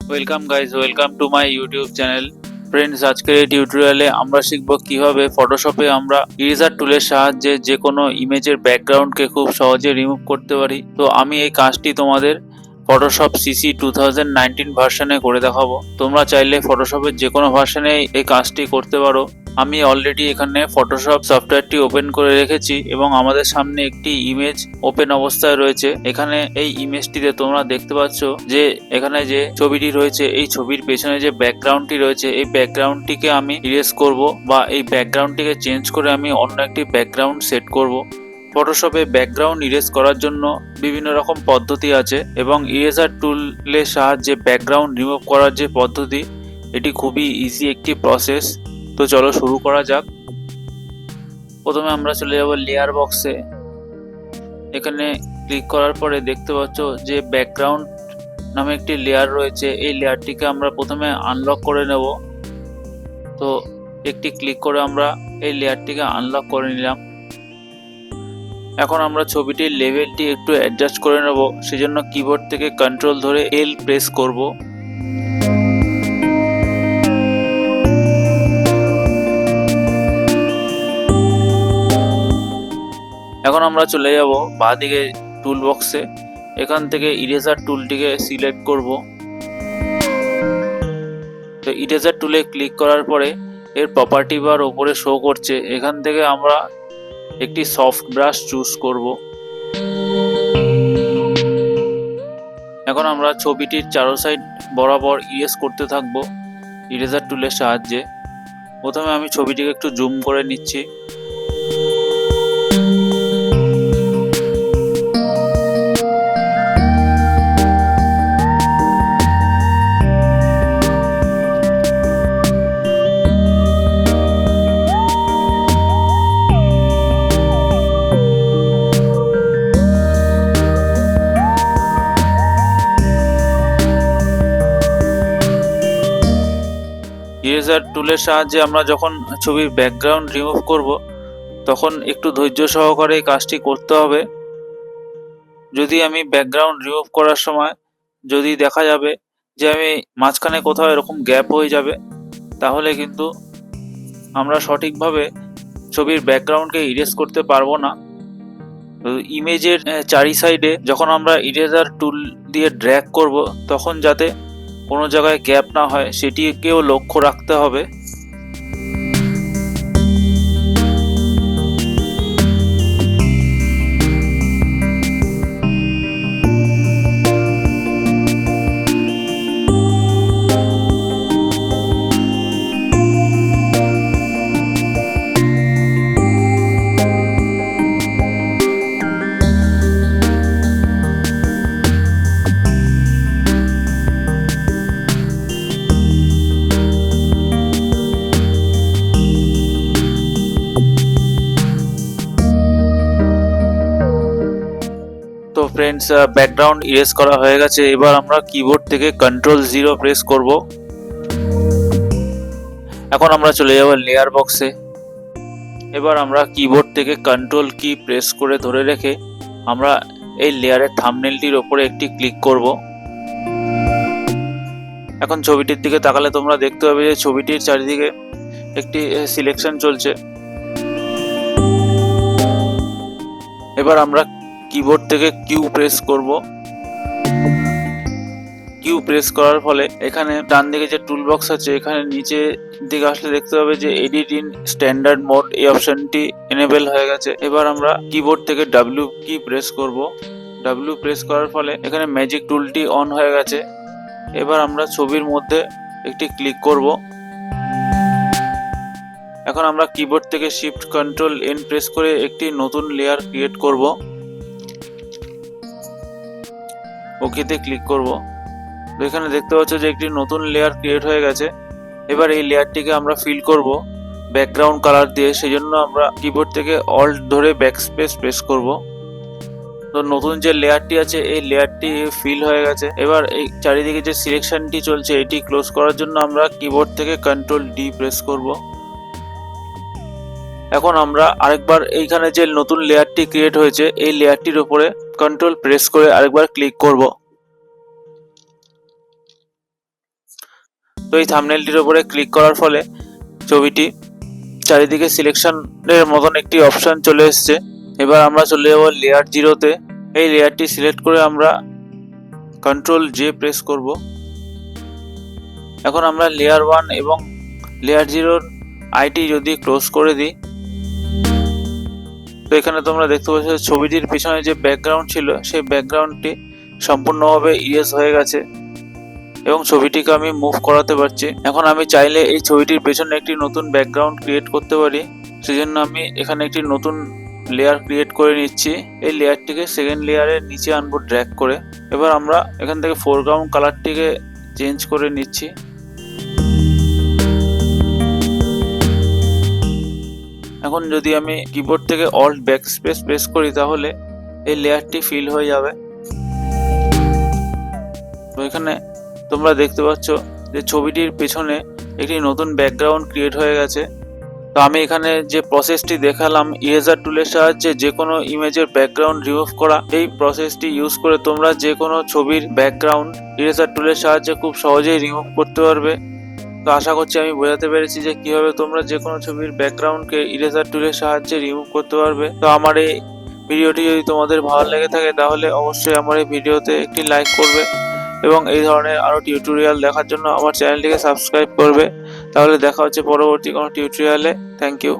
Welcome guys, welcome to my YouTube channel. Friends, আজকের এই টিউটোরিয়ালে আমরা শিখব কিভাবে ফটোশপে আমরা ইরেজার টুলের সাহায্যে যে কোনো ইমেজের ব্যাকগ্রাউন্ডকে খুব সহজে রিমুভ করতে পারি। তো আমি এই কাজটি তোমাদের ফটোশপ সিসি 2019 ভার্সনে করে দেখাবো। তোমরা চাইলে ফটোশপের যে কোনো ভার্সনে এই কাজটি করতে পারো। আমি অলরেডি এখানে ফটোশপ সফটওয়্যারটি ওপেন করে রেখেছি এবং আমাদের সামনে একটি ইমেজ ওপেন অবস্থায় রয়েছে। এখানে এই ইমেজটিতে তোমরা দেখতে পাচ্ছ যে এখানে যে ছবিটি রয়েছে, এই ছবির পেছনে যে ব্যাকগ্রাউন্ডটি রয়েছে, এই ব্যাকগ্রাউন্ডটিকে আমি ইরেজ করব বা এই ব্যাকগ্রাউন্ডটিকে চেঞ্জ করে আমি অন্য একটি ব্যাকগ্রাউন্ড সেট করব। ফটোশপে ব্যাকগ্রাউন্ড ইরেজ করার জন্য বিভিন্ন রকম পদ্ধতি আছে এবং ইরেজার টুলের সাহায্যে ব্যাকগ্রাউন্ড রিমুভ করার যে পদ্ধতি, এটি খুবই ইজি একটি প্রসেস। তো চলো শুরু করা যাক। প্রথমে আমরা চলে যাব লেয়ার বক্সে। এখানে ক্লিক করার পরে দেখতে পাচ্ছ যে ব্যাকগ্রাউন্ড নামে একটি লেয়ার রয়েছে। এই লেয়ারটিকে আমরা প্রথমে আনলক করে নেব। তো একটি ক্লিক করে আমরা এই লেয়ারটিকে আনলক করে নিলাম। এখন আমরা ছবিটির লেভেলটি একটু অ্যাডজাস্ট করে নেব। সেজন্য কিবোর্ড থেকে কন্ট্রোল ধরে এল প্রেস করব। এখন আমরা চলে যাব বাঁদিকে টুল বক্সে। এখান থেকে ইরেজার টুলটিকে সিলেক্ট করব। তো ইরেজার টুলে ক্লিক করার পরে এর প্রপার্টি বার উপরে শো করছে। এখান থেকে আমরা একটি সফট ব্রাশ চুজ করব। এখন আমরা ছবিটির চারো সাইড বরাবর ইরেজ করতে থাকব ইরেজার টুলের সাহায্যে। প্রথমে আমি ছবিটিকে একটু জুম করে নিচ্ছি। ইরেজার টুলের সাহায্যে আমরা যখন ছবির ব্যাকগ্রাউন্ড রিমুভ করব, তখন একটু ধৈর্য সহকারে এই কাজটি করতে হবে। যদি আমি ব্যাকগ্রাউন্ড রিমুভ করার সময় যদি দেখা যাবে যে আমি মাঝখানে কোথাও এরকম গ্যাপ হয়ে যাবে, তাহলে কিন্তু আমরা সঠিকভাবে ছবির ব্যাকগ্রাউন্ডকে ইরেজ করতে পারবো না। ইমেজের চারি সাইডে যখন আমরা ইরেজার টুল দিয়ে ড্র্যাগ করব, তখন যাতে কোনো জায়গায় গ্যাপ না হয় সেটিকেও লক্ষ্য রাখতে হবে। তো ফ্রেন্ডস, ব্যাকগ্রাউন্ড ইরেজ করা হয়ে গেছে। এবার আমরা কিবোর্ড থেকে Ctrl+0 প্রেস করব। এখন আমরা চলে যাব লেয়ার বক্সে। এবার আমরা কিবোর্ড থেকে কন্ট্রোল কি প্রেস করে ধরে রেখে আমরা এই লেয়ারের থাম্বনেলটির ওপরে একটি ক্লিক করব। এখন ছবিটির দিকে তাকালে তোমরা দেখতে পাবে যে ছবিটির চারিদিকে একটি সিলেকশন চলছে। এবার আমরা কিবোর্ড থেকে কিউ প্রেস করব। কিউ প্রেস করার ফলে এখানে ডান দিকে যে টুল বক্স আছে, এখানে নিচে দিকে আসলে দেখতে পাবে যে এডিট ইন স্ট্যান্ডার্ড মোড, এই অপশনটি এনেবল হয়ে গেছে। এবার আমরা কিবোর্ড থেকে ডাব্লিউ কি প্রেস করব। ডাব্লিউ প্রেস করার ফলে এখানে ম্যাজিক টুলটি অন হয়ে গেছে। এবার আমরা ছবির মধ্যে একটি ক্লিক করব। এখন আমরা কিবোর্ড থেকে শিফট কন্ট্রোল এন প্রেস করে একটি নতুন লেয়ার ক্রিয়েট করব। ওকেতে ক্লিক করব। তো এখানে দেখতে পাচ্ছ যে একটি নতুন লেয়ার ক্রিয়েট হয়ে গেছে। এবার এই লেয়ারটিকে আমরা ফিল করব ব্যাকগ্রাউন্ড কালার দিয়ে। সেজন্য আমরা কিবোর্ড থেকে অল্ট ধরে ব্যাকস্পেস প্রেস করব। তো নতুন যে লেয়ারটি আছে, এই লেয়ারটি ফিল হয়ে গেছে। এবার এই চারিদিকে যে সিলেকশনটি চলছে, এটি ক্লোজ করার জন্য আমরা কিবোর্ড থেকে Ctrl+D প্রেস করব। এখন আমরা আরেকবার এইখানে যে নতুন লেয়ারটি ক্রিয়েট হয়েছে, এই লেয়ারটির উপরে কন্ট্রোল প্রেস করে আরেকবার ক্লিক করব। তো এই থাম্বনেলটির উপরে ক্লিক করার ফলে ছবিটি চারিদিকে সিলেকশনের মতন একটি অপশন চলে এসছে। এবার আমরা চলে যাব লেয়ার 0-তে। এই লেয়ারটি সিলেক্ট করে আমরা কন্ট্রোল জে প্রেস করব। এখন আমরা লেয়ার 1 এবং লেয়ার 0-র আইটি যদি ক্লোজ করে দিই, তো এখানে তোমরা দেখতে পাচ্ছ ছবিটির পিছনে যে ব্যাকগ্রাউন্ড ছিল সেই ব্যাকগ্রাউন্ডটি সম্পূর্ণভাবে ইরেজ হয়ে গেছে এবং ছবিটিকে আমি মুভ করাতে পারছি। এখন আমি চাইলে এই ছবিটির পেছনে একটি নতুন ব্যাকগ্রাউন্ড ক্রিয়েট করতে পারি। সেজন্য আমি এখানে একটি নতুন লেয়ার ক্রিয়েট করে নিচ্ছি। এই লেয়ারটিকে সেকেন্ড লেয়ারের নিচে আনবো ড্র্যাগ করে। এবার আমরা এখান থেকে ফোরগ্রাউন্ড কালারটিকে চেঞ্জ করে নিচ্ছি। এখন যদি আমি কিবোর্ড থেকে অল্ট ব্যাকস্পেস প্রেস করি তাহলে এই লেয়ারটি ফিল হয়ে যাবে। তো এখানে তোমরা দেখতে পাচ্ছ যে ছবিটির পেছনে একটি নতুন ব্যাকগ্রাউন্ড ক্রিয়েট হয়ে গেছে। তো আমি এখানে যে প্রসেসটি দেখালাম ইরেজার টুলের সাহায্যে যে কোনো ইমেজের ব্যাকগ্রাউন্ড রিমুভ করা, এই প্রসেসটি ইউজ করে তোমরা যে কোনো ছবির ব্যাকগ্রাউন্ড ইরেজার টুলের সাহায্যে খুব সহজেই রিমুভ করতে পারবে। তো আশা করছি আমি বোঝাতে পেরেছি যে কিভাবে তোমরা যে কোনো ছবির ব্যাকগ্রাউন্ডকে ইরেজার টুলের সাহায্যে রিমুভ করতে পারবে। তো আমার এই ভিডিওটি যদি তোমাদের ভালো লেগে থাকে তাহলে অবশ্যই আমার এই ভিডিওতে একটি লাইক করবে এবং এই ধরনের আরও টিউটোরিয়াল দেখার জন্য আমার চ্যানেলটিকে সাবস্ক্রাইব করবে। তাহলে দেখা হচ্ছে পরবর্তী কোনো টিউটোরিয়ালে। Thank you.